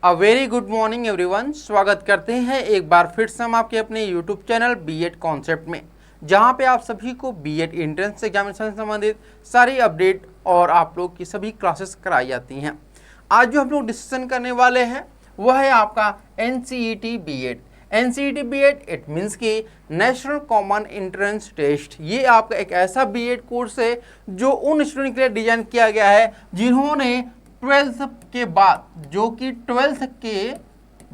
A very good morning everyone. स्वागत करते हैं एक बार फिर से हम आपके अपने यूट्यूब चैनल बीएड कॉन्सेप्ट में, जहां पे आप सभी को बीएड एंट्रेंस एग्जामिनेशन से संबंधित सारी अपडेट और आप लोग की सभी क्लासेस कराई जाती हैं। आज जो हम लोग डिस्कशन करने वाले हैं वह है आपका NCET BEd. NCET BEd it means कि नेशनल कॉमन एंट्रेंस टेस्ट। ये आपका एक ऐसा बीएड कोर्स है जो उन स्टूडेंट के लिए डिजाइन किया गया है जिन्होंने 12th के बाद, जो कि 12th के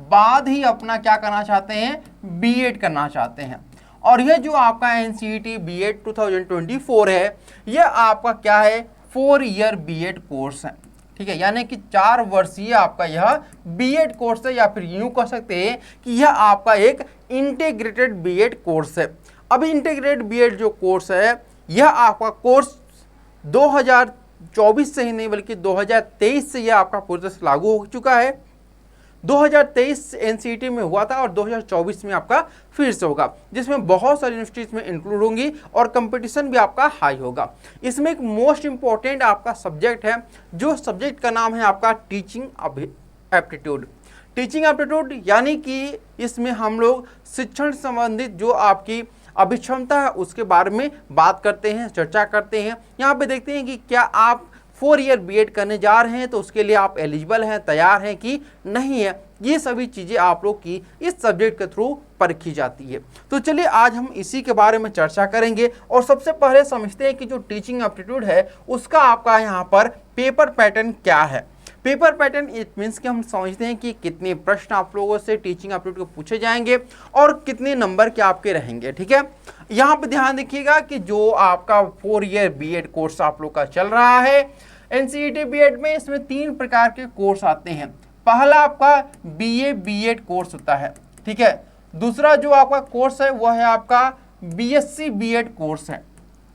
बाद ही अपना क्या करना चाहते हैं, बीएड करना चाहते हैं। और यह जो आपका एनसीईटी बीएड 2024 है, यह आपका क्या है, 4 ईयर बीएड कोर्स है। ठीक है, यानी कि 4 वर्षीय आपका यह बीएड कोर्स है, या फिर यूं कह सकते हैं कि यह आपका एक इंटीग्रेटेड बीएड कोर्स है। अब इंटीग्रेटेड बीएड जो कोर्स है, यह आपका कोर्स 2024 से ही नहीं बल्कि 2023 से यह आपका प्रोसेस लागू हो चुका है। 2023 एनसीईटी में हुआ था और 2024 में आपका फिर से होगा, जिसमें बहुत सारी यूनिवर्सिटीज में इंक्लूड होंगी और कंपटीशन भी आपका हाई होगा। इसमें एक मोस्ट इंपॉर्टेंट आपका सब्जेक्ट है, जो सब्जेक्ट का नाम है आपका टीचिंग एप्टीट्यूड। टीचिंग एप्टीट्यूड यानी कि इसमें हम लोग शिक्षण संबंधित जो आपकी अभिक्षमता है उसके बारे में बात करते हैं, चर्चा करते हैं। यहाँ पे देखते हैं कि क्या आप 4 ईयर बीएड करने जा रहे हैं तो उसके लिए आप एलिजिबल हैं, तैयार हैं कि नहीं है। ये सभी चीज़ें आप लोग की इस सब्जेक्ट के थ्रू परखी जाती है। तो चलिए आज हम इसी के बारे में चर्चा करेंगे। और सबसे पहले समझते हैं कि जो टीचिंग एप्टीट्यूड है उसका आपका यहाँ पर पेपर पैटर्न क्या है। पेपर पैटर्न इट मीन्स कि हम समझते हैं कि कितने प्रश्न आप लोगों से टीचिंग एप्टीट्यूड को पूछे जाएंगे और कितने नंबर के आपके रहेंगे। ठीक है, यहाँ पे ध्यान रखिएगा कि जो आपका 4 ईयर बीएड कोर्स आप लोग का चल रहा है एनसीईटी बीएड में, इसमें 3 प्रकार के कोर्स आते हैं। पहला आपका बीए बीएड कोर्स होता है। ठीक है, दूसरा जो आपका कोर्स है वह है आपका बीएससी बीएड कोर्स है।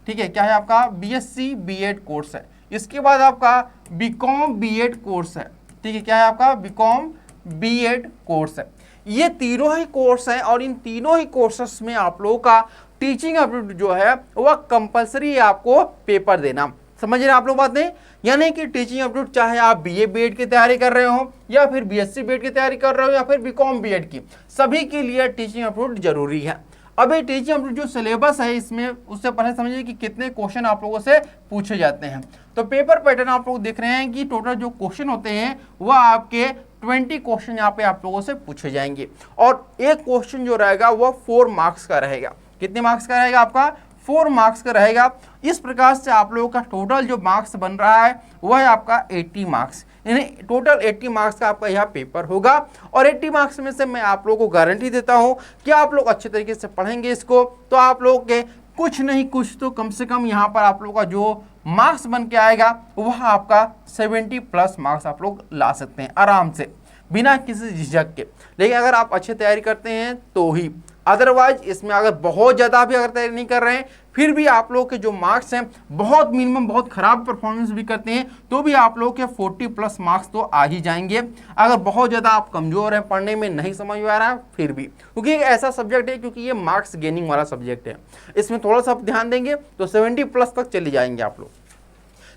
ठीक है, क्या है आपका बीएससी बीएड कोर्स है। इसके बाद आपका बीकॉम बीएड कोर्स है। ठीक है, क्या है आपका बीकॉम बीएड कोर्स है। ये तीनों ही कोर्स हैं और इन तीनों ही कोर्सेस में आप लोगों का टीचिंग एप्टीट्यूड जो है वह कंपलसरी है आपको पेपर देना। समझ रहे हैं आप लोग बातें, यानी कि टीचिंग एप्टीट्यूड चाहे आप बीए बीएड की तैयारी कर रहे हो या फिर बीएससी बीएड की तैयारी कर रहे हो या फिर बीकॉम बीएड की, सभी के लिए टीचिंग एप्टीट्यूड जरूरी है। अब ये टीचिंग एप्टीट्यूड जो सिलेबस है इसमें, उससे पहले समझिए कि कितने क्वेश्चन आप लोगों से पूछे जाते हैं। तो पेपर पैटर्न आप लोग देख रहे हैं कि टोटल जो क्वेश्चन होते हैं वह आपके 20 क्वेश्चन यहाँ पे आप लोगों से पूछे जाएंगे। और एक क्वेश्चन जो रहेगा वह 4 मार्क्स का रहेगा। कितने मार्क्स का रहेगा आपका? 4 मार्क्स का रहेगा। इस प्रकार से आप लोगों का टोटल जो मार्क्स बन रहा है वह है आपका 80 मार्क्स, यानी टोटल 80 मार्क्स का आपका यह पेपर होगा। और 80 मार्क्स में से मैं आप लोगों को गारंटी देता हूं कि आप लोग अच्छे तरीके से पढ़ेंगे इसको, तो आप लोग के कुछ नहीं कुछ तो कम से कम यहाँ पर आप लोगों का जो मार्क्स बन के आएगा वह आपका 70+ मार्क्स आप लोग ला सकते हैं आराम से, बिना किसी झिझक के। लेकिन अगर आप अच्छी तैयारी करते हैं तो ही, अदरवाइज इसमें अगर बहुत ज़्यादा भी अगर तैयारी नहीं कर रहे हैं फिर भी आप लोग के जो मार्क्स हैं बहुत मिनिमम, बहुत खराब परफॉर्मेंस भी करते हैं तो भी आप लोग के 40+ मार्क्स तो आ ही जाएंगे। अगर बहुत ज़्यादा आप कमज़ोर हैं, पढ़ने में नहीं समझ में आ रहा है फिर भी, क्योंकि एक ऐसा सब्जेक्ट है, क्योंकि ये मार्क्स गेनिंग वाला सब्जेक्ट है, इसमें थोड़ा सा आप ध्यान देंगे तो 70+ तक चले जाएंगे आप लोग।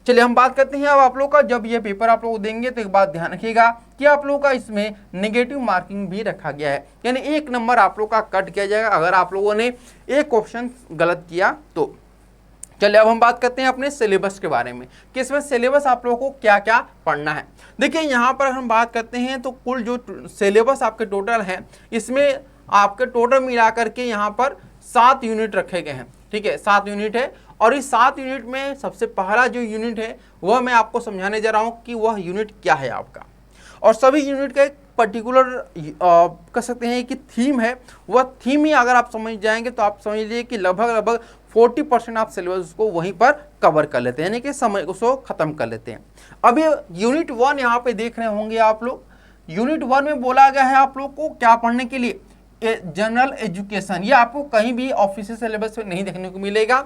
चलिए हम बात करते हैं अब आप लोग का, जब ये पेपर आप लोग देंगे तो एक बात ध्यान रखिएगा कि आप लोगों का इसमें नेगेटिव मार्किंग भी रखा गया है, यानी 1 नंबर आप लोग का कट किया जाएगा अगर आप लोगों ने एक क्वेश्चन गलत किया तो। चलिए अब हम बात करते हैं अपने सिलेबस के बारे में कि इसमें सिलेबस आप लोगों को क्या क्या पढ़ना है। देखिए यहाँ पर हम बात करते हैं तो कुल जो सिलेबस आपके टोटल है इसमें आपके टोटल मिला करके यहाँ पर 7 यूनिट रखे गए हैं। ठीक है, 7 यूनिट है और इस 7 यूनिट में सबसे पहला जो यूनिट है वह मैं आपको समझाने जा रहा हूँ कि वह यूनिट क्या है आपका। और सभी यूनिट का एक पर्टिकुलर कह सकते हैं कि थीम है, वह थीम ही अगर आप समझ जाएंगे तो आप समझ लीजिए कि लगभग 40% आप सिलेबस उसको वहीं पर कवर कर लेते हैं, यानी कि समय उसको ख़त्म कर लेते हैं। अब ये यूनिट 1 यहाँ पे देख रहे होंगे आप लोग। यूनिट 1 में बोला गया है आप लोग को क्या पढ़ने के लिए, जनरल एजुकेशन। ये आपको कहीं भी ऑफिशियल सिलेबस में नहीं देखने को मिलेगा।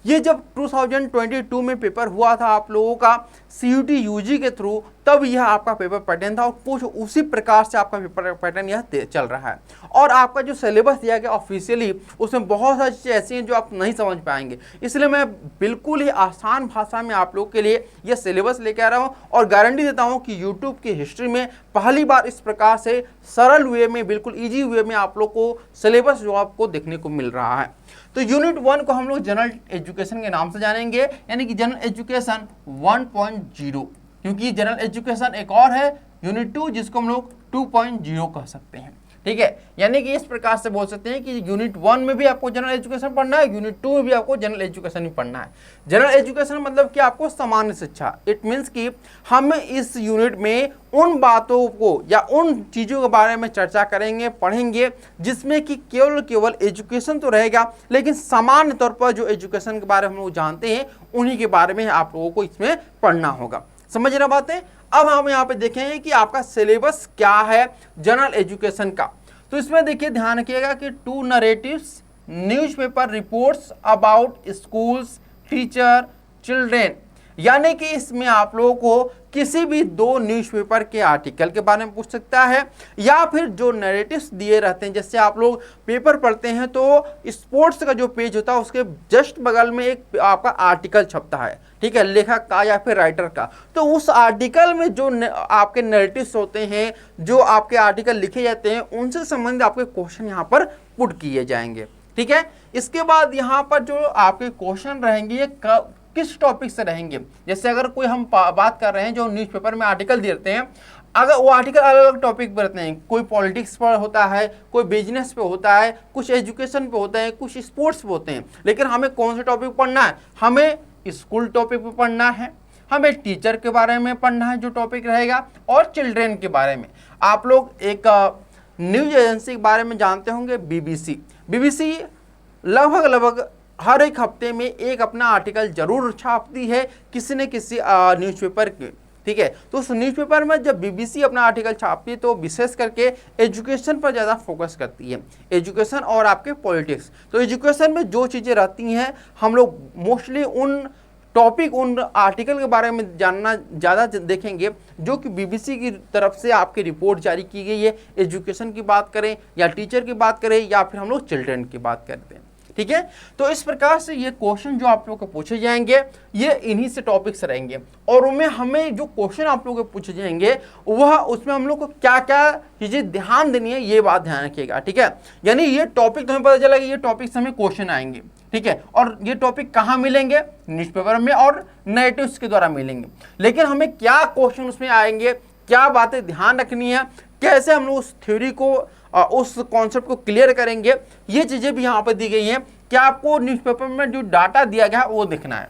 ये जब 2022 में पेपर हुआ था आप लोगों का सीयूटी यूजी के थ्रू, तब यह आपका पेपर पैटर्न था और कुछ उसी प्रकार से आपका पेपर पैटर्न यह चल रहा है। और आपका जो सिलेबस दिया गया ऑफिशियली, उसमें बहुत सारी चीज़ें ऐसी हैं जो आप नहीं समझ पाएंगे, इसलिए मैं बिल्कुल ही आसान भाषा में आप लोग के लिए यह सिलेबस लेके आ रहा हूँ और गारंटी देता हूँ कि यूट्यूब की हिस्ट्री में पहली बार इस प्रकार से सरल वे में, बिल्कुल ईजी वे में आप लोग को सिलेबस जो आपको देखने को मिल रहा है। तो यूनिट 1 को हम लोग जनरल एजुकेशन के नाम से जानेंगे, यानी कि जनरल एजुकेशन 1.0, क्योंकि जनरल एजुकेशन एक और है यूनिट 2 जिसको हम लोग 2.0 कह सकते हैं। ठीक है, यानी कि इस प्रकार से बोल सकते हैं कि यूनिट 1 में भी आपको जनरल एजुकेशन पढ़ना है, यूनिट 2 में भी आपको जनरल एजुकेशन ही पढ़ना है। जनरल एजुकेशन मतलब कि आपको सामान्य शिक्षा, इट मीन्स कि हम इस यूनिट में उन बातों को या उन चीज़ों के बारे में चर्चा करेंगे, पढ़ेंगे, जिसमें कि केवल एजुकेशन तो रहेगा, लेकिन सामान्य तौर पर जो एजुकेशन के बारे में हम लोग जानते हैं उन्हीं के बारे में आप लोगों को इसमें पढ़ना होगा। समझ रहे बातें? अब हम यहाँ पे देखेंगे कि आपका सिलेबस क्या है जनरल एजुकेशन का। तो इसमें देखिए, ध्यान रखिएगा कि 2 narratives, newspaper reports about schools, teacher, children, यानी कि इसमें आप लोगों को किसी भी 2 न्यूज़पेपर के आर्टिकल के बारे में पूछ सकता है, या फिर जो नैरेटिव्स दिए रहते हैं, जैसे आप लोग पेपर पढ़ते हैं तो स्पोर्ट्स का जो पेज होता है उसके जस्ट बगल में एक आपका आर्टिकल छपता है, ठीक है, लेखक का या फिर राइटर का। तो उस आर्टिकल में जो आपके नैरेटिव्स होते हैं, जो आपके आर्टिकल लिखे जाते हैं, उनसे संबंधित आपके क्वेश्चन यहाँ पर पुट किए जाएंगे। ठीक है, इसके बाद यहाँ पर जो आपके क्वेश्चन रहेंगे ये किस टॉपिक से रहेंगे। जैसे अगर कोई हम बात कर रहे हैं, जो न्यूज़पेपर में आर्टिकल देते हैं, अगर वो आर्टिकल अलग अलग टॉपिक पर रहते हैं, कोई पॉलिटिक्स पर होता है, कोई बिजनेस पे होता है, कुछ एजुकेशन पे होता है, कुछ स्पोर्ट्स पे होते हैं, लेकिन हमें कौन से टॉपिक पढ़ना है? हमें स्कूल टॉपिक पे पढ़ना है, हमें टीचर के बारे में पढ़ना है जो टॉपिक रहेगा, और चिल्ड्रेन के बारे में। आप लोग एक न्यूज एजेंसी के बारे में जानते होंगे, बीबीसी लगभग हर एक हफ्ते में एक अपना आर्टिकल जरूर छापती है किसी न किसी न्यूज़पेपर के। ठीक है, तो उस न्यूज़पेपर में जब बीबीसी अपना आर्टिकल छापती है तो विशेष करके एजुकेशन पर ज़्यादा फोकस करती है, एजुकेशन और आपके पॉलिटिक्स। तो एजुकेशन में जो चीज़ें रहती हैं, हम लोग मोस्टली उन टॉपिक, उन आर्टिकल के बारे में जानना ज़्यादा देखेंगे जो कि बीबीसी की तरफ से आपकी रिपोर्ट जारी की गई है। एजुकेशन की बात करें या टीचर की बात करें या फिर हम लोग चिल्ड्रेन की बात करते हैं। ठीक है, तो इस प्रकार से ये क्वेश्चन जो आप लोगों को पूछे जाएंगे ये इन्हीं से टॉपिक्स रहेंगे, और उनमें हमें जो क्वेश्चन आप लोगों को पूछे जाएंगे वह उसमें हम लोग को क्या क्या चीज़ें ध्यान देनी है, ये बात ध्यान रखिएगा। ठीक है, यानी ये टॉपिक तुम्हें पता चला कि ये टॉपिक से हमें क्वेश्चन आएंगे। ठीक है, और ये टॉपिक कहाँ मिलेंगे? न्यूज़पेपर में और नैरेटिव्स के द्वारा मिलेंगे, लेकिन हमें क्या क्वेश्चन उसमें आएंगे, क्या बातें ध्यान रखनी है, कैसे हम लोग उस थ्योरी को, उस कॉन्सेप्ट को क्लियर करेंगे, ये चीज़ें भी यहाँ पर दी गई हैं। क्या आपको न्यूज़पेपर में जो डाटा दिया गया है वो देखना है।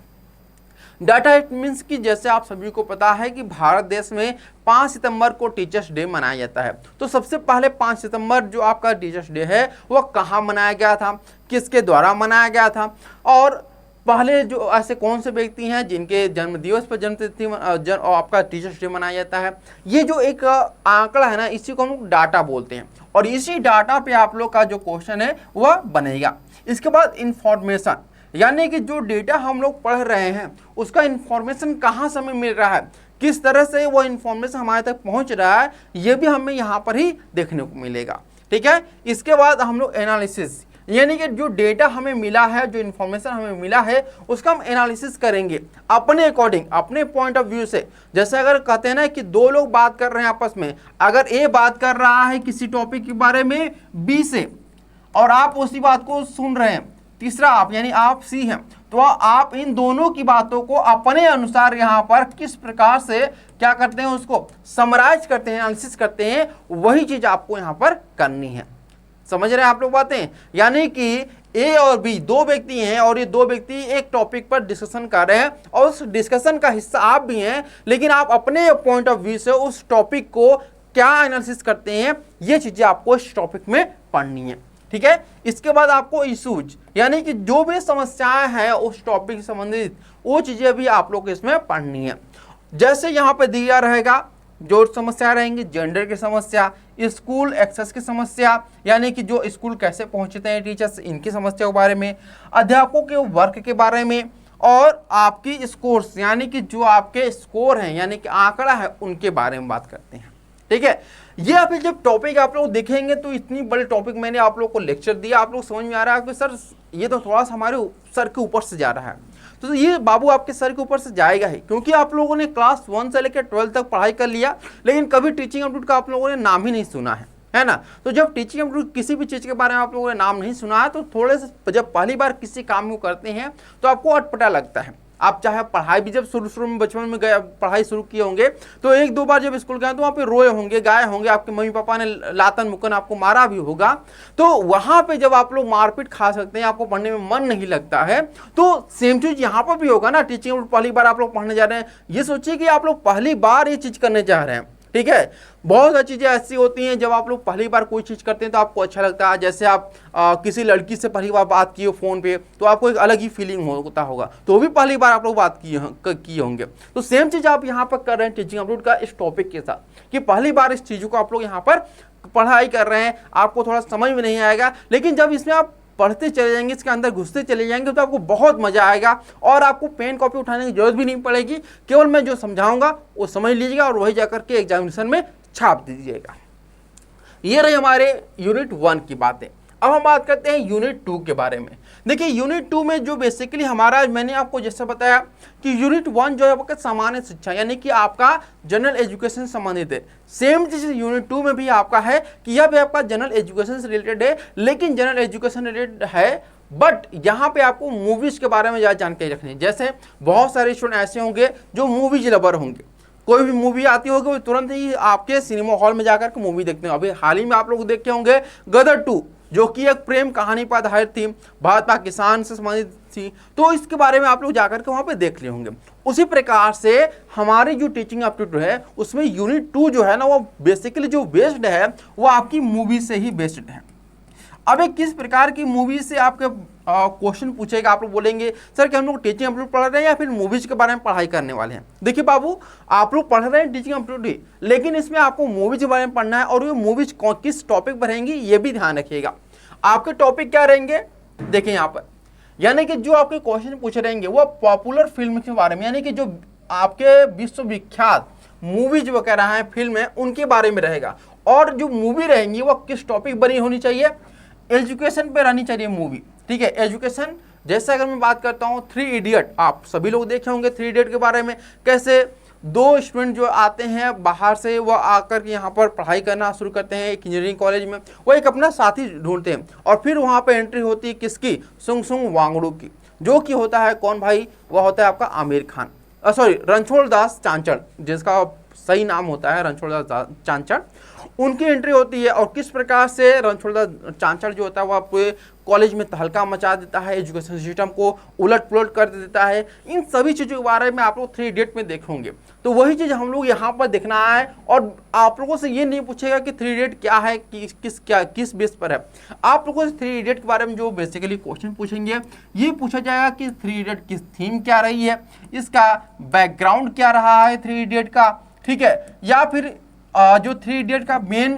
डाटा इट मीन्स कि जैसे आप सभी को पता है कि भारत देश में 5 सितंबर को टीचर्स डे मनाया जाता है। तो सबसे पहले 5 सितंबर जो आपका टीचर्स डे है वह कहाँ मनाया गया था, किसके द्वारा मनाया गया था, और पहले जो ऐसे कौन से व्यक्ति हैं जिनके जन्म दिवस पर जन्मतिथि आपका टीचर्स डे मनाया जाता है। ये जो एक आंकड़ा है ना, इसी को हम लोग डाटा बोलते हैं, और इसी डाटा पे आप लोग का जो क्वेश्चन है वह बनेगा। इसके बाद इंफॉर्मेशन, यानी कि जो डेटा हम लोग पढ़ रहे हैं उसका इंफॉर्मेशन कहाँ से हमें मिल रहा है, किस तरह से वो इंफॉर्मेशन हमारे तक पहुँच रहा है, ये भी हमें यहाँ पर ही देखने को मिलेगा। ठीक है, इसके बाद हम लोग एनालिसिस, यानी कि जो डेटा हमें मिला है, जो इन्फॉर्मेशन हमें मिला है उसका हम एनालिसिस करेंगे अपने अकॉर्डिंग, अपने पॉइंट ऑफ व्यू से। जैसे अगर कहते हैं ना कि 2 लोग बात कर रहे हैं आपस में, अगर ए बात कर रहा है किसी टॉपिक के बारे में बी से और आप उसी बात को सुन रहे हैं, तीसरा आप यानी आप सी हैं, तो आप इन दोनों की बातों को अपने अनुसार यहाँ पर किस प्रकार से क्या करते हैं, उसको समराइज करते हैं, एनालिसिस करते हैं, वही चीज़ आपको यहाँ पर करनी है। समझ रहे हैं आप लोग बातें? यानी कि ए और बी 2 व्यक्ति हैं और ये 2 व्यक्ति एक टॉपिक पर डिस्कशन कर रहे हैं और उस डिस्कशन का हिस्सा आप भी हैं, लेकिन आप अपने पॉइंट ऑफ व्यू से उस टॉपिक को क्या एनालिसिस करते हैं, ये चीज़ें आपको इस टॉपिक में पढ़नी है। ठीक है, इसके बाद आपको इशूज, यानी कि जो भी समस्याएं हैं उस टॉपिक से संबंधित वो चीज़ें भी आप लोग को इसमें पढ़नी है। जैसे यहाँ पे दिया रहेगा जो समस्या रहेंगी, जेंडर की समस्या, स्कूल एक्सेस की समस्या, यानी कि जो स्कूल कैसे पहुंचते हैं टीचर्स, इनकी समस्या के बारे में, अध्यापकों के वर्क के बारे में, और आपकी स्कोर्स यानी कि जो आपके स्कोर हैं यानी कि आंकड़ा है उनके बारे में बात करते हैं। ठीक है, ये अभी जब टॉपिक आप लोग देखेंगे तो इतनी बड़ी टॉपिक मैंने आप लोग को लेक्चर दिया, आप लोग समझ में आ रहा है कि सर ये तो थोड़ा सा हमारे सर के ऊपर से जा रहा है। तो ये बाबू आपके सर के ऊपर से जाएगा ही, क्योंकि आप लोगों ने क्लास 1 से लेकर 12 तक पढ़ाई कर लिया, लेकिन कभी टीचिंग एप्टीट्यूड का आप लोगों ने नाम ही नहीं सुना है ना। तो जब टीचिंग एप्टीट्यूड किसी भी चीज़ के बारे में आप लोगों ने नाम नहीं सुना है तो थोड़े से जब पहली बार किसी काम को करते हैं तो आपको अटपटा लगता है। आप चाहे पढ़ाई भी जब शुरू में बचपन में गए पढ़ाई शुरू किए होंगे तो 1-2 बार जब स्कूल गए तो वहाँ पे रोए होंगे, गाए होंगे, आपके मम्मी पापा ने लातन मुक्कन आपको मारा भी होगा। तो वहाँ पे जब आप लोग मारपीट खा सकते हैं, आपको पढ़ने में मन नहीं लगता है, तो सेम चीज़ यहाँ पर भी होगा ना। टीचिंग पहली बार आप लोग पढ़ने जा रहे हैं, ये सोचिए कि आप लोग पहली बार ये चीज़ करने जा रहे हैं। ठीक है, बहुत सारी चीज़ें ऐसी होती हैं जब आप लोग पहली बार कोई चीज़ करते हैं तो आपको अच्छा लगता है। जैसे आप किसी लड़की से पहली बार बात किए हो फ़ोन पे तो आपको एक अलग ही फीलिंग होता होगा, तो भी पहली बार आप लोग बात किए होंगे। तो सेम चीज़ आप यहाँ पर कर रहे हैं टीचिंग एप्टीट्यूड का इस टॉपिक के साथ कि पहली बार इस चीज़ों को आप लोग यहाँ पर पढ़ाई कर रहे हैं, आपको थोड़ा समझ में नहीं आएगा, लेकिन जब इसमें आप पढ़ते चले जाएंगे, इसके अंदर घुसते चले जाएंगे तो आपको बहुत मजा आएगा और आपको पेन कॉपी उठाने की जरूरत भी नहीं पड़ेगी। केवल मैं जो समझाऊंगा वो समझ लीजिएगा और वही जाकर के एग्जामिनेशन में छाप दीजिएगा। ये रही हमारे यूनिट 1 की बातें। अब हम बात करते हैं यूनिट 2 के बारे में। देखिए यूनिट 2 में जो बेसिकली हमारा, मैंने आपको जैसे बताया कि यूनिट 1 जो है आपका सामान्य शिक्षा यानी कि आपका जनरल एजुकेशन से संबंधित है। सेम चीज यूनिट 2 में भी आपका है कि यह भी आपका जनरल एजुकेशन से रिलेटेड है, लेकिन जनरल एजुकेशन रिलेटेड है बट यहाँ पे आपको मूवीज के बारे में ज़्यादा जानकारी रखनी है। जैसे बहुत सारे स्टूडेंट ऐसे होंगे जो मूवीज लवर होंगे, कोई भी मूवी आती होगी वो तुरंत ही आपके सिनेमा हॉल में जाकर के मूवी देखते हैं। अभी हाल ही में आप लोग देखे होंगे गदर 2 जो कि एक प्रेम कहानी पर आधारित थी, भारत पाकिस्तान से संबंधित थी, तो इसके बारे में आप लोग जाकर के वहाँ पे देख लिए होंगे। उसी प्रकार से हमारी जो टीचिंग एप्टीट्यूड है उसमें यूनिट 2 जो है ना वो बेसिकली जो बेस्ड है वो आपकी मूवी से ही बेस्ड है। अब एक किस प्रकार की मूवी से आपके क्वेश्चन पूछेगा, आप लोग बोलेंगे सर कि हम लोग टीचिंग एप्टीट्यूड पढ़ रहे हैं या फिर मूवीज के बारे में पढ़ाई करने वाले हैं। देखिए बाबू, आप लोग पढ़ रहे हैं टीचिंग एप्टीट्यूड, लेकिन इसमें आपको मूवीज के बारे में पढ़ना है और ये मूवीज किस टॉपिक पर रहेंगी ये भी ध्यान रखिएगा। आपके टॉपिक क्या रहेंगे देखिए यहाँ पर, यानी कि जो आपके क्वेश्चन पूछे रहेंगे वो पॉपुलर फिल्म के बारे में, यानी कि जो आपके विश्वविख्यात मूवीज वगैरह हैं, फिल्म है, उनके बारे में रहेगा। और जो मूवी रहेंगी वो किस टॉपिक बनी होनी चाहिए, एजुकेशन पे रहनी चाहिए मूवी। ठीक है, एजुकेशन। जैसे अगर मैं बात करता हूँ 3 इडियट, आप सभी लोग देखे होंगे 3 इडियट के बारे में, कैसे 2 स्टूडेंट जो आते हैं बाहर से, वो आकर के यहाँ पर पढ़ाई करना शुरू करते हैं एक इंजीनियरिंग कॉलेज में, वो एक अपना साथी ढूंढते हैं और फिर वहाँ पर एंट्री होती है किसकी, सुंग सुंग वांगड़ू की, जो कि होता है कौन भाई, वह होता है आपका आमिर खान, सॉरी रणछोड़ दास चांचड़, जिसका सही नाम होता है रणछोड़ दास चांचड़। उनकी एंट्री होती है और किस प्रकार से रणछोड़ दास चांचड़ जो होता है वह पूरे कॉलेज में तहलका मचा देता है, एजुकेशन सिस्टम को उलट पुलट कर देता है। इन सभी चीज़ों के बारे में आप लोग 3 इडियट में देखेंगे। तो वही चीज़ हम लोग यहाँ पर देखना है और आप लोगों से ये नहीं पूछेगा कि 3 इडियट क्या है, किस बेस पर है। आप लोगों से 3 इडियट के बारे में जो बेसिकली क्वेश्चन पूछेंगे ये पूछा जाएगा कि 3 इडियट किस थीम क्या रही है, इसका बैकग्राउंड क्या रहा है 3 इडियट का, ठीक है, या फिर जो 3 इडियट का मेन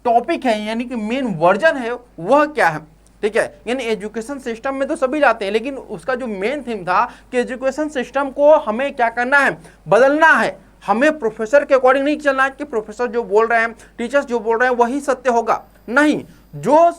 टॉपिक है यानी कि मेन वर्जन है वह क्या है। ठीक है, यानी एजुकेशन सिस्टम में तो सभी जाते हैं, लेकिन उसका जो मेन थीम था कि एजुकेशन सिस्टम को हमें क्या करना है, बदलना है। हमें प्रोफेसर के अकॉर्डिंग नहीं चलना है कि प्रोफेसर जो बोल रहे हैं, टीचर्स जो बोल रहे हैं वही सत्य होगा, नहीं, जो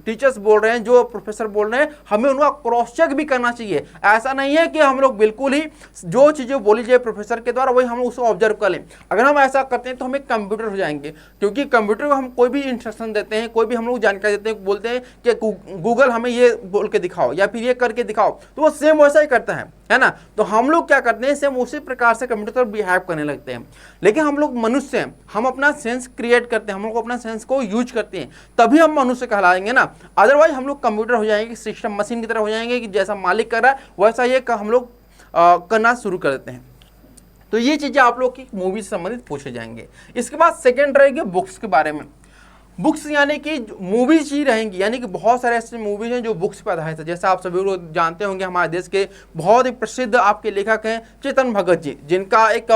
टीचर्स बोल रहे हैं, जो प्रोफेसर बोल रहे हैं, हमें उनका क्रॉस चेक भी करना चाहिए। ऐसा नहीं है कि हम लोग बिल्कुल ही जो चीज़ें बोली जाए प्रोफेसर के द्वारा वही हम लोग उसको ऑब्जर्व कर लें। अगर हम ऐसा करते हैं तो हम एक कंप्यूटर हो जाएंगे, क्योंकि कंप्यूटर को हम कोई भी इंस्ट्रक्शन देते हैं, कोई भी हम लोग जानकारी देते हैं, बोलते हैं कि गूगल हमें ये बोल के दिखाओ या फिर ये करके दिखाओ, तो वो सेम वैसा ही करता है ना। तो हम लोग क्या करते हैं, सेम उसी प्रकार से कंप्यूटर पर बिहेव करने लगते हैं। लेकिन हम लोग मनुष्य हैं, हम अपना सेंस क्रिएट करते हैं, हम लोग अपना सेंस को यूज करते हैं, तभी हम मनुष्य कहलाएंगे ना। अदरवाइज हम लोग कंप्यूटर हो जाएंगे, सिस्टम मशीन की तरह हो जाएंगे कि जैसा मालिक कर रहा है वैसा ये हम लोग करना शुरू कर देते हैं। तो ये चीजें आप लोग की मूवी से संबंधित पूछे जाएंगे। इसके बाद सेकंड रहेगी बुक्स के बारे में। बुक्स यानी कि मूवीज ही रहेंगी, यानी कि बहुत सारे ऐसे मूवीज हैं जो बुक्स पर आधारित है। जैसे आप सभी लोग जानते होंगे हमारे देश के बहुत ही प्रसिद्ध आपके लेखक हैं चेतन भगत जी, जिनका एक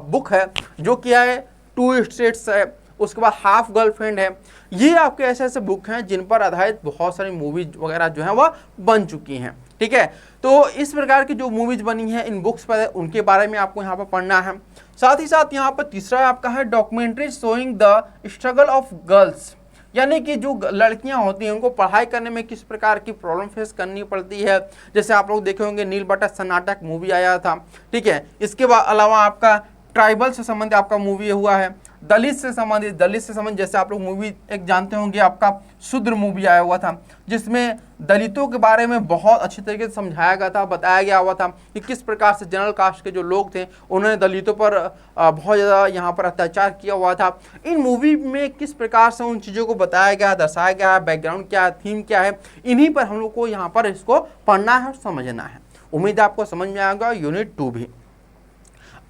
बुक है जो क्या है 2 स्टेट्स है, उसके बाद हाफ गर्लफ्रेंड है। ये आपके ऐसे ऐसे बुक हैं जिन पर आधारित बहुत सारी मूवीज वगैरह जो है वह बन चुकी हैं। ठीक है। तो इस प्रकार की जो मूवीज बनी है इन बुक्स पर, उनके बारे में आपको यहाँ पर पढ़ना है। साथ ही साथ यहाँ पर तीसरा आपका है documentary showing the struggle of girls, यानी कि जो लड़कियां होती हैं उनको पढ़ाई करने में किस प्रकार की प्रॉब्लम फेस करनी पड़ती है। जैसे आप लोग देखे होंगे नील बट्टा सन्नाटक मूवी आया था, ठीक है। इसके अलावा आपका ट्राइबल से संबंधित आपका मूवी हुआ है, दलित से संबंधित जैसे आप लोग मूवी एक जानते होंगे आपका शूद्र मूवी आया हुआ था, जिसमें दलितों के बारे में बहुत अच्छी तरीके से समझाया गया था, बताया गया हुआ था कि किस प्रकार से जनरल कास्ट के जो लोग थे उन्होंने दलितों पर बहुत ज़्यादा यहाँ पर अत्याचार किया हुआ था। इन मूवी में किस प्रकार से उन चीज़ों को बताया गया, दर्शाया गया है, बैकग्राउंड क्या है, थीम क्या है, इन्हीं पर हम लोग को यहाँ पर इसको पढ़ना है और समझना है। उम्मीद है आपको समझ में आएगा यूनिट 2 भी।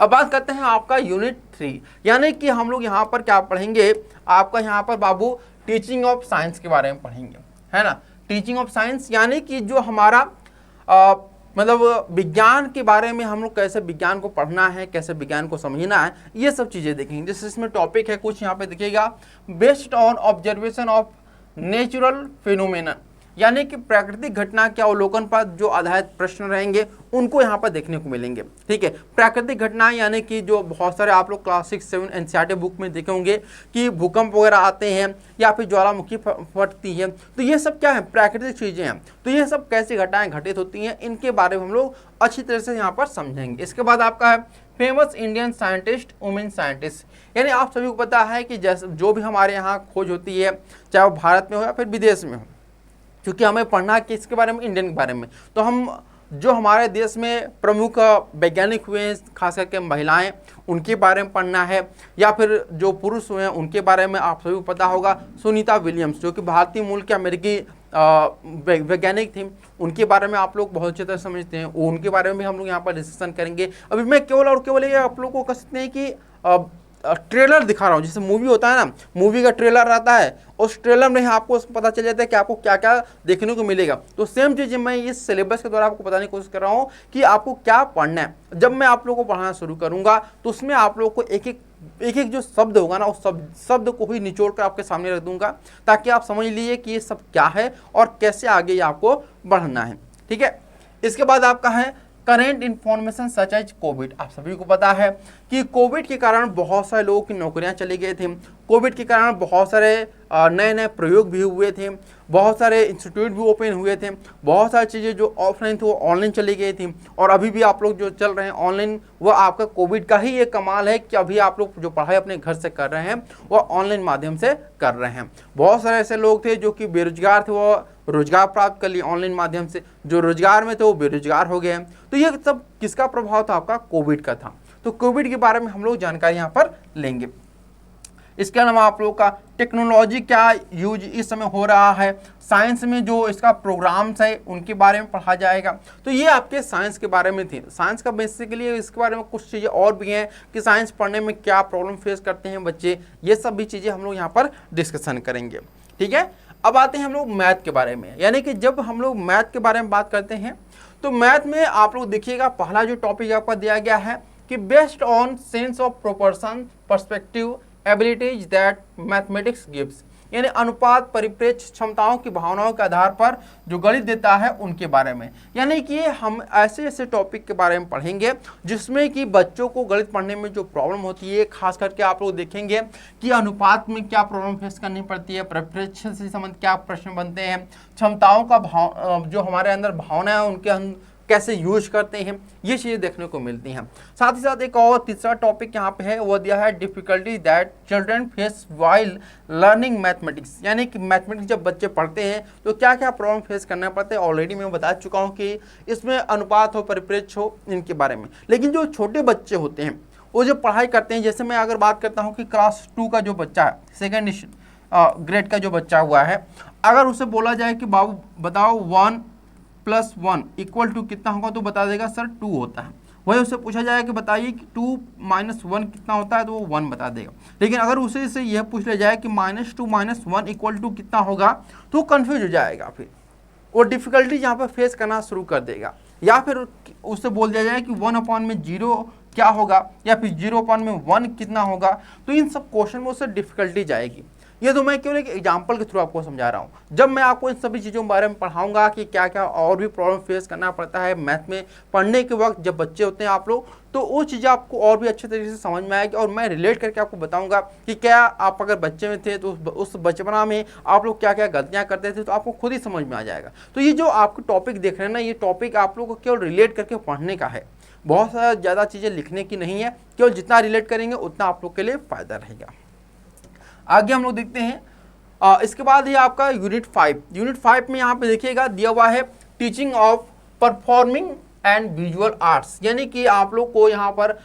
अब बात करते हैं आपका यूनिट 3, यानी कि हम लोग यहाँ पर क्या पढ़ेंगे, आपका यहाँ पर बाबू टीचिंग ऑफ साइंस के बारे में पढ़ेंगे, है ना। टीचिंग ऑफ साइंस यानी कि जो हमारा मतलब विज्ञान के बारे में हम लोग कैसे विज्ञान को पढ़ना है, कैसे विज्ञान को समझना है, ये सब चीज़ें देखेंगे। जैसे इसमें टॉपिक है कुछ यहाँ पे देखिएगा, based on observation of natural phenomena, यानी कि प्राकृतिक घटना के अवलोकन पर जो आधारित प्रश्न रहेंगे उनको यहाँ पर देखने को मिलेंगे, ठीक है। प्राकृतिक घटना यानी कि जो बहुत सारे आप लोग क्लास 6, 7 एनसीईआरटी बुक में देखे होंगे कि भूकंप वगैरह आते हैं या फिर ज्वालामुखी फटती है, तो ये सब क्या है, प्राकृतिक चीज़ें हैं। तो ये सब कैसी घटनाएं घटित होती हैं, इनके बारे में हम लोग अच्छी तरह से यहाँ पर समझेंगे। इसके बाद आपका है famous Indian scientist, women scientist, यानी आप सभी को पता है कि जैसे जो भी हमारे यहाँ खोज होती है, चाहे वो भारत में हो या फिर विदेश में हो, क्योंकि हमें पढ़ना है किसके बारे में, इंडियन के बारे में। तो हम जो हमारे देश में प्रमुख वैज्ञानिक हुए हैं, खास करके महिलाएं, उनके बारे में पढ़ना है, या फिर जो पुरुष हुए हैं उनके बारे में आप सभी को पता होगा। सुनीता विलियम्स जो कि भारतीय मूल के अमेरिकी वैज्ञानिक थी, उनके बारे में आप लोग बहुत अच्छी तरह समझते हैं, उनके बारे में भी हम लोग यहाँ पर डिस्कशन करेंगे। अभी मैं केवल और केवल ये आप लोग को कह सकते हैं कि ट्रेलर दिखा रहा हूँ, जैसे मूवी होता है ना, मूवी का ट्रेलर रहता है, उस ट्रेलर में आपको पता चल जाता है कि आपको क्या क्या देखने को मिलेगा। तो सेम चीज़ मैं इस सिलेबस के द्वारा आपको बताने की कोशिश कर रहा हूँ कि आपको क्या पढ़ना है। जब मैं आप लोगों को पढ़ाना शुरू करूँगा तो उसमें आप लोग को एक एक जो शब्द होगा ना, उस शब्द को ही निचोड़ कर आपके सामने रख दूंगा, ताकि आप समझ लीजिए कि ये सब क्या है और कैसे आगे ये आपको बढ़ना है, ठीक है। इसके बाद आपका है current information such as COVID. आप सभी को पता है कि कोविड के कारण बहुत सारे लोगों की नौकरियां चली गई थी, कोविड के कारण बहुत सारे नए नए प्रयोग भी हुए थे, बहुत सारे इंस्टीट्यूट भी ओपन हुए थे, बहुत सारी चीज़ें जो ऑफलाइन थी वो ऑनलाइन चली गई थी, और अभी भी आप लोग जो चल रहे हैं ऑनलाइन, वो आपका कोविड का ही एक कमाल है कि अभी आप लोग जो पढ़ाई अपने घर से कर रहे हैं वो ऑनलाइन माध्यम से कर रहे हैं। बहुत सारे ऐसे लोग थे जो कि बेरोजगार थे, वो रोजगार प्राप्त कर लिए ऑनलाइन माध्यम से, जो रोजगार में थे वो बेरोजगार हो गए हैं। तो ये सब किसका प्रभाव था, आपका कोविड का था। तो कोविड के बारे में हम लोग जानकारी यहाँ पर लेंगे। इसके अलावा आप लोगों का टेक्नोलॉजी क्या यूज इस समय हो रहा है, साइंस में जो इसका प्रोग्राम्स है उनके बारे में पढ़ा जाएगा। तो ये आपके साइंस के बारे में थी। साइंस का बेसिकली इसके बारे में कुछ चीज़ें और भी हैं कि साइंस पढ़ने में क्या प्रॉब्लम फेस करते हैं बच्चे, ये सब भी चीज़ें हम लोग यहाँ पर डिस्कशन करेंगे, ठीक है। अब आते हैं हम लोग मैथ के बारे में, यानी कि जब हम लोग मैथ के बारे में बात करते हैं तो मैथ में आप लोग देखिएगा पहला जो टॉपिक आपका दिया गया है कि based on sense of proportion perspective abilities that mathematics gives, यानी अनुपात, परिप्रेक्ष्य, क्षमताओं की भावनाओं के आधार पर जो गणित देता है उनके बारे में। यानी कि हम ऐसे ऐसे टॉपिक के बारे में पढ़ेंगे जिसमें कि बच्चों को गणित पढ़ने में जो प्रॉब्लम होती है, खास करके आप लोग देखेंगे कि अनुपात में क्या प्रॉब्लम फेस करनी पड़ती है, परिप्रेक्ष्य से संबंधित क्या प्रश्न बनते हैं, क्षमताओं का जो हमारे अंदर भावना है उनके हम कैसे यूज करते हैं, ये चीज़ें देखने को मिलती हैं। साथ ही साथ एक और तीसरा टॉपिक यहाँ पे है, वो दिया है difficulty that children face while learning mathematics, यानी कि मैथमेटिक्स जब बच्चे पढ़ते हैं तो क्या क्या प्रॉब्लम फेस करना पड़ता है। ऑलरेडी मैं बता चुका हूँ कि इसमें अनुपात हो, परिप्रेक्ष्य हो, इनके बारे में। लेकिन जो छोटे बच्चे होते हैं वो जो पढ़ाई करते हैं, जैसे मैं अगर बात करता हूँ कि क्लास 2 का जो बच्चा है, सेकेंड ग्रेड का जो बच्चा हुआ है, अगर उसे बोला जाए कि बाबू बताओ 1 + 1 = कितना होगा, तो बता देगा सर 2 होता है। वही उससे पूछा जाए कि बताइए कि 2 - 1 कितना होता है, तो वो 1 बता देगा। लेकिन अगर उसे से यह पूछ लिया जाए कि -2 - 1 = कितना होगा, तो कंफ्यूज हो जाएगा, फिर वो डिफिकल्टी यहाँ पर फेस करना शुरू कर देगा। या फिर उससे बोल दिया जाए कि 1/0 क्या होगा, या फिर 0/1 कितना होगा, तो इन सब क्वेश्चन में उससे डिफिकल्टी जाएगी। ये तो मैं केवल एक एग्जाम्पल के थ्रू आपको समझा रहा हूँ। जब मैं आपको इन सभी चीज़ों के बारे में पढ़ाऊंगा कि क्या क्या और भी प्रॉब्लम फेस करना पड़ता है मैथ में पढ़ने के वक्त जब बच्चे होते हैं आप लोग, तो वो चीज़ें आपको और भी अच्छे तरीके से समझ में आएगी और मैं रिलेट करके आपको बताऊंगा कि क्या आप अगर बच्चे में थे तो उस बचपना में आप लोग क्या क्या गलतियाँ करते थे, तो आपको खुद ही समझ में आ जाएगा। तो ये जो आपको टॉपिक देख रहे हैं ना, ये टॉपिक आप लोग को केवल रिलेट करके पढ़ने का है, बहुत सारा ज़्यादा चीज़ें लिखने की नहीं है, केवल जितना रिलेट करेंगे उतना आप लोग के लिए फ़ायदा रहेगा। आगे हम लोग देखते हैं इसके बाद ये आपका यूनिट 5 में यहाँ पे देखिएगा दिया हुआ है teaching of performing and visual arts, यानी कि आप लोग को यहाँ पर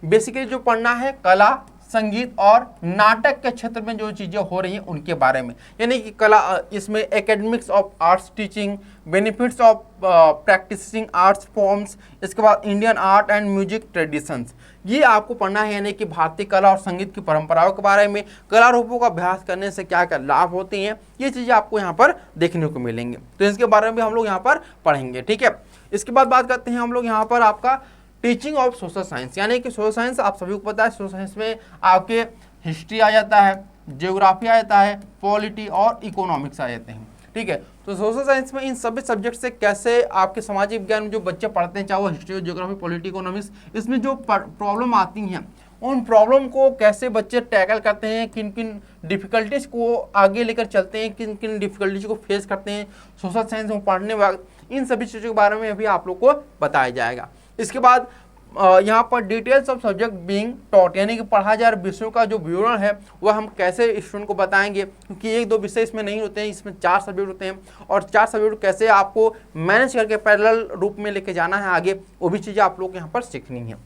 बेसिकली जो पढ़ना है कला, संगीत और नाटक के क्षेत्र में जो चीज़ें हो रही हैं उनके बारे में, यानी कि कला, इसमें academics of arts teaching, benefits of practicing arts forms, इसके बाद Indian art and music traditions, ये आपको पढ़ना है, यानी कि भारतीय कला और संगीत की परंपराओं के बारे में, कला रूपों का अभ्यास करने से क्या क्या लाभ होते हैं, ये चीज़ें आपको यहाँ पर देखने को मिलेंगे। तो इसके बारे में भी हम लोग यहाँ पर पढ़ेंगे, ठीक है। इसके बाद बात करते हैं हम लोग यहाँ पर आपका टीचिंग ऑफ सोशल साइंस, यानी कि सोशल साइंस आप सभी को पता है, सोशल साइंस में आपके हिस्ट्री आ जाता है, ज्योग्राफी आ जाता है, पॉलिटी और इकोनॉमिक्स आ जाते हैं, ठीक है। तो सोशल साइंस में इन सभी सब्जेक्ट से कैसे आपके सामाजिक विज्ञान में जो बच्चे पढ़ते हैं, चाहे वो हिस्ट्री, ज्योग्राफी, पॉलिटी, इकोनॉमिक्स, इसमें जो प्रॉब्लम आती हैं उन प्रॉब्लम को कैसे बच्चे टैकल करते हैं, किन किन डिफिकल्टीज को आगे लेकर चलते हैं, किन किन डिफिकल्टीज को फेस करते हैं सोशल साइंस में पढ़ने वक्त, इन सभी चीज़ों के बारे में भी आप लोग को बताया जाएगा। इसके बाद यहाँ पर details of subject being taught, यानी कि पढ़ा जा रहा विषयों का जो विवरण है वह हम कैसे स्टूडेंट को बताएंगे, क्योंकि एक दो विषय इसमें नहीं होते हैं, इसमें 4 सब्जेक्ट होते हैं और 4 सब्जेक्ट कैसे आपको मैनेज करके पैरेलल रूप में लेके जाना है आगे, वो भी चीज़ें आप लोग यहाँ पर सीखनी है।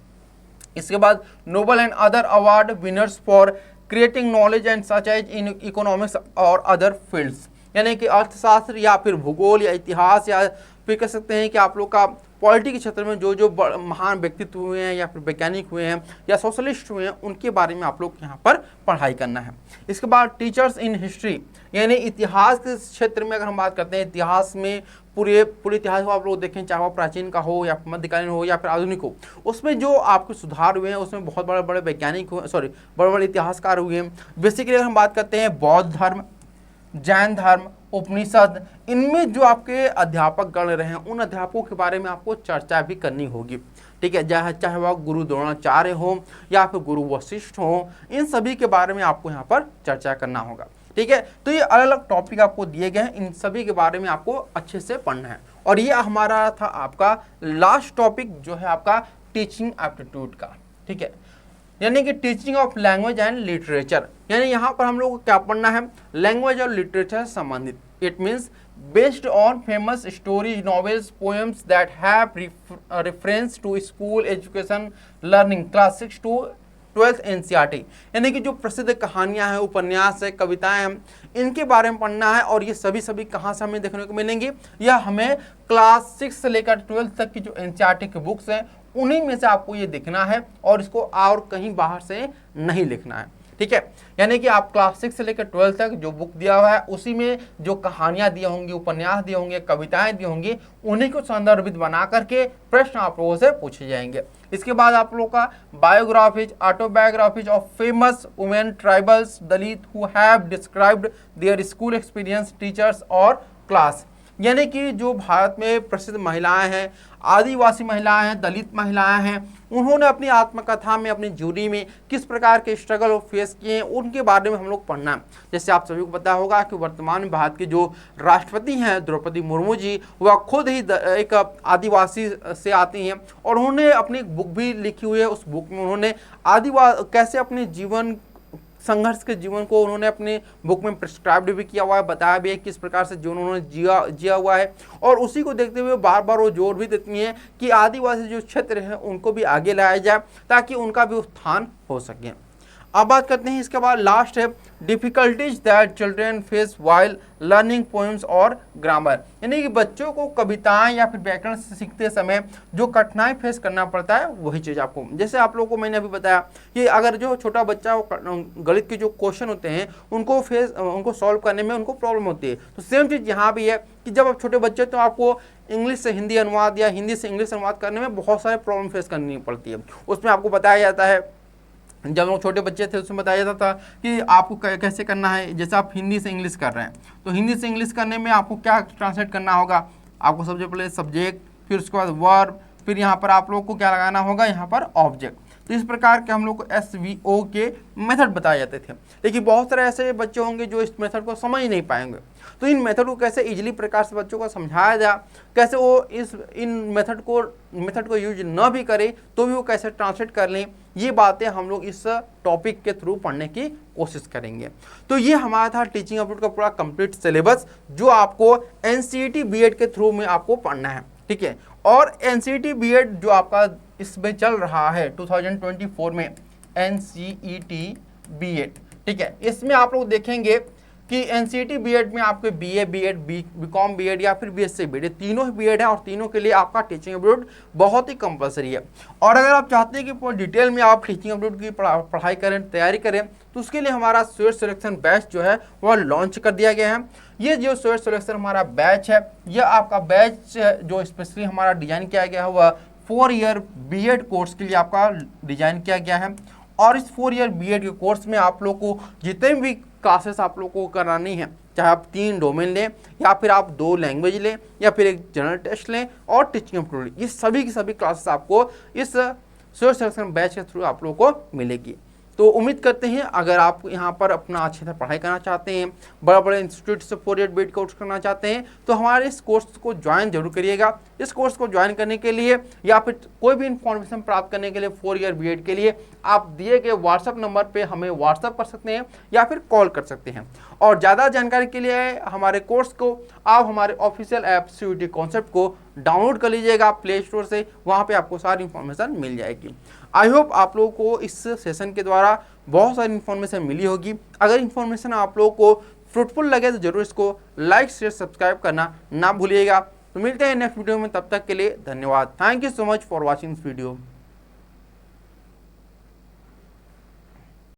इसके बाद Nobel and other award winners for creating knowledge and such as in economics और अदर फील्ड्स, यानी कि अर्थशास्त्र या फिर भूगोल या इतिहास या फिर कह सकते हैं कि आप लोग का पॉलिटी के क्षेत्र में जो जो महान व्यक्तित्व हुए हैं या फिर वैज्ञानिक हुए हैं या सोशलिस्ट हुए हैं, उनके बारे में आप लोग यहाँ पर पढ़ाई करना है। इसके बाद टीचर्स इन हिस्ट्री, यानी इतिहास के क्षेत्र में अगर हम बात करते हैं, इतिहास में पूरे इतिहास को आप लोग देखें, चाहे वो प्राचीन का हो या मध्यकालीन हो या फिर आधुनिक हो, उसमें जो आपके सुधार हुए हैं उसमें बहुत बड़े बड़े वैज्ञानिक हुए, बड़े बड़े इतिहासकार हुए हैं। बेसिकली अगर हम बात करते हैं बौद्ध धर्म, जैन धर्म, उपनिषद, इनमें जो आपके अध्यापक गण रहे हैं उन अध्यापकों के बारे में आपको चर्चा भी करनी होगी, ठीक है। चाहे वह गुरु द्रोणाचार्य हो या फिर गुरु वशिष्ठ हो, इन सभी के बारे में आपको यहाँ पर चर्चा करना होगा, ठीक है। तो ये अलग अलग टॉपिक आपको दिए गए हैं, इन सभी के बारे में आपको अच्छे से पढ़ना है। और ये हमारा था आपका लास्ट टॉपिक जो है आपका टीचिंग एप्टीट्यूड का, ठीक है, यानी कि teaching of language and literature, यानी यहाँ पर हम लोग को क्या पढ़ना है, लैंग्वेज और लिटरेचर से संबंधित। It means based on famous stories, novels, poems that have reference to school education learning class 6 to 12th NCERT, यानी कि जो प्रसिद्ध कहानियाँ हैं, उपन्यास है, कविताएं हैं, इनके बारे में पढ़ना है। और ये सभी कहाँ से हमें देखने को मिलेंगी, यह हमें क्लास 6 से लेकर 12th तक की जो NCERT की बुक्स हैं उन्हीं में से आपको ये देखना है और इसको और कहीं बाहर से नहीं लिखना है, ठीक है। यानी कि आप क्लास 6 से लेकर 12 तक जो बुक दिया हुआ है उसी में जो कहानियां दी होंगी, उपन्यास दिए होंगे, कविताएं दी होंगी, उन्हीं को संदर्भित बना करके प्रश्न आप लोगों से पूछे जाएंगे। इसके बाद आप लोगों का biographies, autobiographies of famous women tribals, Dalit who have described their school experience, teachers और क्लास, यानी कि जो भारत में प्रसिद्ध महिलाएं हैं, आदिवासी महिलाएं हैं, दलित महिलाएं हैं, उन्होंने अपनी आत्मकथा में, अपनी जीवनी में किस प्रकार के स्ट्रगल फेस किए हैं उनके बारे में हम लोग पढ़ना है। जैसे आप सभी को पता होगा कि वर्तमान में भारत के जो राष्ट्रपति हैं द्रौपदी मुर्मू जी, वह खुद ही एक आदिवासी से आती हैं और उन्होंने अपनी एक बुक भी लिखी हुई है। उस बुक में उन्होंने कैसे अपने जीवन संघर्ष के जीवन को उन्होंने अपने बुक में प्रिस्क्राइब्ड भी किया हुआ है, बताया भी है किस प्रकार से जीवन उन्होंने जिया हुआ है। और उसी को देखते हुए बार बार वो जोर भी देती हैं कि आदिवासी जो क्षेत्र है उनको भी आगे लाया जाए ताकि उनका भी उत्थान हो सके। अब बात करते हैं इसके बाद लास्ट है difficulties that children face while learning poems और ग्रामर, यानी कि बच्चों को कविताएं या फिर व्याकरण सीखते समय जो कठिनाई फेस करना पड़ता है वही चीज़ आपको, जैसे आप लोगों को मैंने अभी बताया कि अगर जो छोटा बच्चा गणित के जो क्वेश्चन होते हैं उनको सॉल्व करने में उनको प्रॉब्लम होती है, तो सेम चीज़ यहाँ भी है कि जब आप छोटे बच्चे तो आपको इंग्लिश से हिंदी अनुवाद या हिंदी से इंग्लिश अनुवाद करने में बहुत सारे प्रॉब्लम फेस करनी पड़ती है। उसमें आपको बताया जाता है जब हम लोग छोटे बच्चे थे उसमें बताया जाता था कि आपको कैसे करना है। जैसे आप हिंदी से इंग्लिश कर रहे हैं तो हिंदी से इंग्लिश करने में आपको क्या ट्रांसलेट करना होगा, आपको सबसे पहले सब्जेक्ट, फिर उसके बाद वर्ब, फिर यहाँ पर आप लोग को क्या लगाना होगा, यहाँ पर ऑब्जेक्ट। तो इस प्रकार के हम लोग को SVO के मेथड बताए जाते थे। लेकिन बहुत सारे ऐसे बच्चे होंगे जो इस मेथड को समझ नहीं पाएंगे। तो इन मेथड को कैसे इजीली प्रकार से बच्चों को समझाया जाए, कैसे वो इन मेथड को यूज न भी करें तो भी वो कैसे ट्रांसलेट कर लें, ये बातें हम लोग इस टॉपिक के थ्रू पढ़ने की कोशिश करेंगे। तो ये हमारा था टीचिंग एप्टीट्यूड का पूरा कंप्लीट सिलेबस जो आपको NCERT B.Ed के थ्रू में आपको पढ़ना है, ठीक है। और NCERT B.Ed जो आपका इसमें चल रहा है 2024 में NCERT B.Ed, ठीक है, इसमें आप लोग देखेंगे कि NCERT B.Ed में आपके BA B.Ed, BCom B.Ed या फिर BSc B.Ed तीनों ही B.Ed है और तीनों के लिए आपका टीचिंग एप्टीट्यूड बहुत ही कंपलसरी है। और अगर आप चाहते हैं कि पूरी डिटेल में आप टीचिंग एप्टीट्यूड की पढ़ाई करें, तैयारी करें, तो उसके लिए हमारा स्वेट सिलेक्शन बैच जो है वह लॉन्च कर दिया गया है। ये जो स्वेट सिलेक्शन हमारा बैच है, यह आपका बैच जो स्पेशली हमारा डिजाइन किया गया है वह 4 ईयर B.Ed कोर्स के लिए आपका डिजाइन किया गया है। और इस 4 ईयर B.Ed के कोर्स में आप लोग को जितने भी क्लासेस आप लोग को करानी है, चाहे आप 3 डोमेन लें या फिर आप 2 लैंग्वेज लें या फिर एक जनरल टेस्ट लें और टीचिंग एप्टीट्यूड, ये सभी की सभी क्लासेस आपको इस स्वेट सिलेक्शन बैच के थ्रू आप लोगों को मिलेगी। तो उम्मीद करते हैं अगर आप यहाँ पर अपना अच्छे से पढ़ाई करना चाहते हैं, बड़े बड़े इंस्टीट्यूट से 4 ईयर B.Ed कोर्स करना चाहते हैं, तो हमारे इस कोर्स को ज्वाइन जरूर करिएगा। इस कोर्स को ज्वाइन करने के लिए या फिर कोई भी इन्फॉर्मेशन प्राप्त करने के लिए 4 ईयर B.Ed के लिए आप दिए गए व्हाट्सएप नंबर पे हमें व्हाट्सएप कर सकते हैं या फिर कॉल कर सकते हैं। और ज़्यादा जानकारी के लिए हमारे कोर्स को आप हमारे ऑफिशियल ऐप CUET कॉन्सेप्ट को डाउनलोड कर लीजिएगा प्ले स्टोर से, वहाँ पे आपको सारी इन्फॉर्मेशन मिल जाएगी। आई होप आप लोगों को इस सेशन के द्वारा बहुत सारी इन्फॉर्मेशन मिली होगी। अगर इन्फॉर्मेशन आप लोगों को फ्रूटफुल लगे तो जरूर इसको लाइक शेयर सब्सक्राइब करना ना भूलिएगा। तो मिलते हैं नेक्स्ट वीडियो में, तब तक के लिए धन्यवाद। Thank you so much for watching this video.